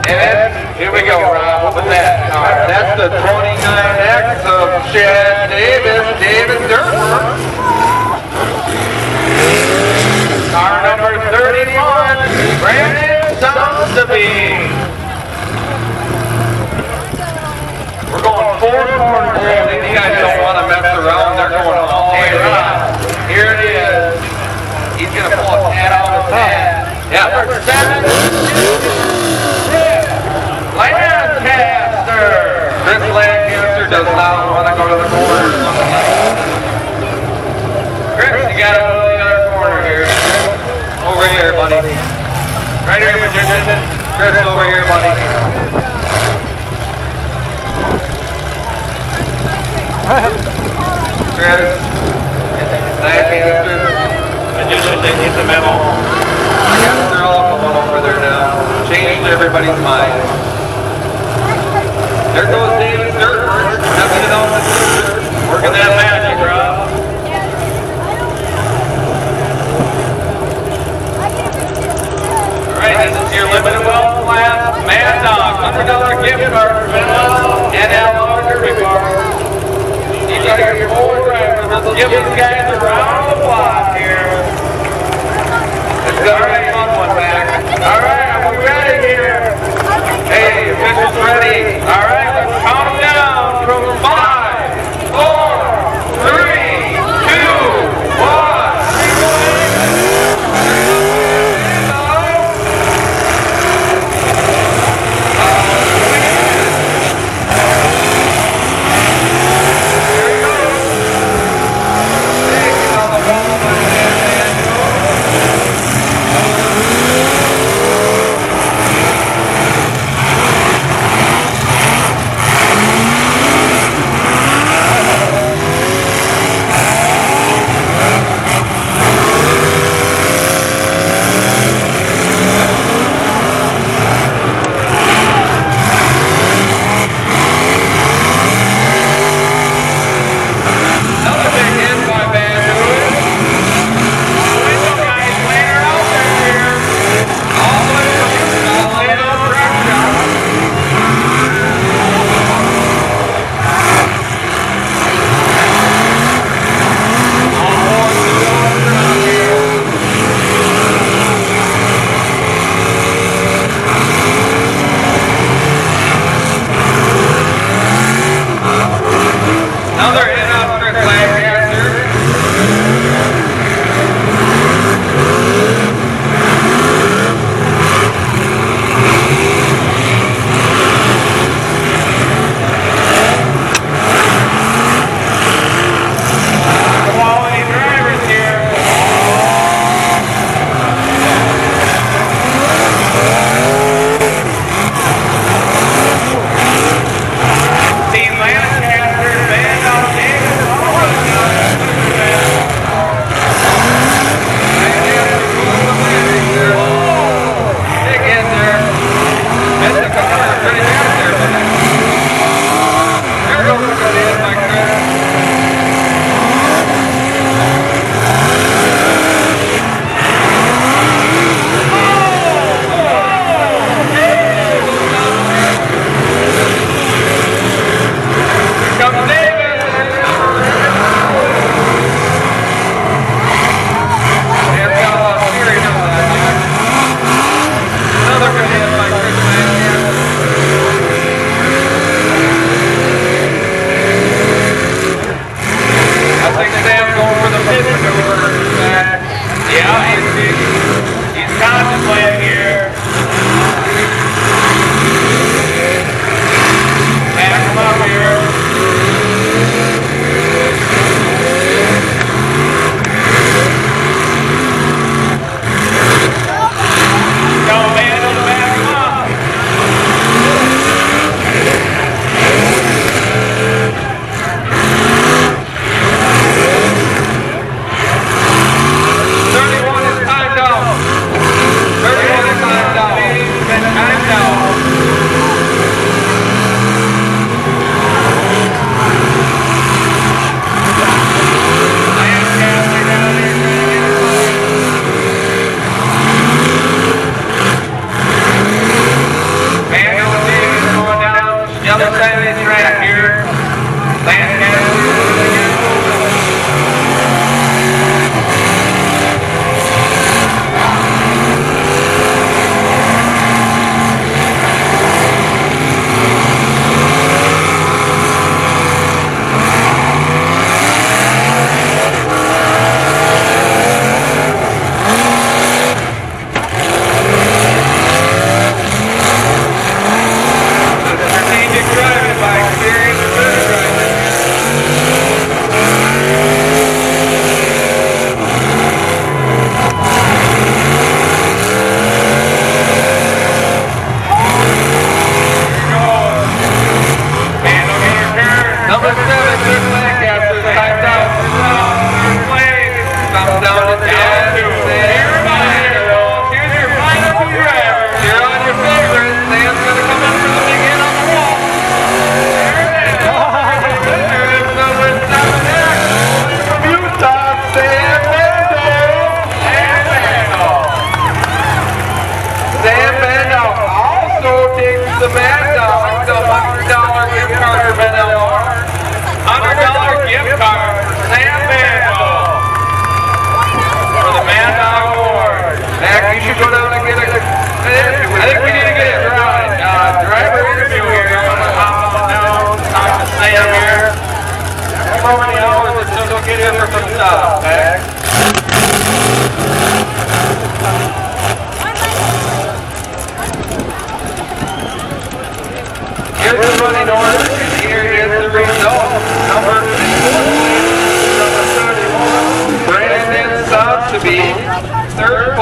And here we go, Rob. What was that car? That's the 29X of Chad Davis, David Sherburne. Car number 31, Brandon Soundsby. We're going 4 corners. These guys don't want to mess around. They're going all the way around. Here it is. He's going to pull a pad out of his hat. Yeah, number 7. Lancaster. Chris Lancaster does not want to go to the corner. Chris, you got to go to the other corner here. Over here, buddy. Right here, magician. Chris, over here, buddy. Chris, Lancaster. Magician didn't get the memo. I guess they're all going over there now. Changed everybody's mind. There goes David Sherburne, stepping it off the scooter. Working that magic, Rob. Alright, this is your limited weld class. Mad Dog, $100 gift card for Venmo and Al Derby Bar. These are your 4 drivers. Let's give these guys a round of applause here. Let's go. Alright, fun one back. Alright, are we ready here? Hey, officials ready. Alright, let's count them down from 5, 4, 3, 2, 1. Here we go.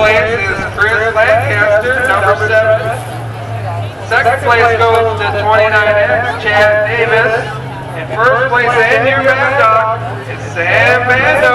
place is Chris Lancaster, number 7. Second place goes to 29X, Chad Davis. And first place and your Mad Dog is Sam Mad Dog.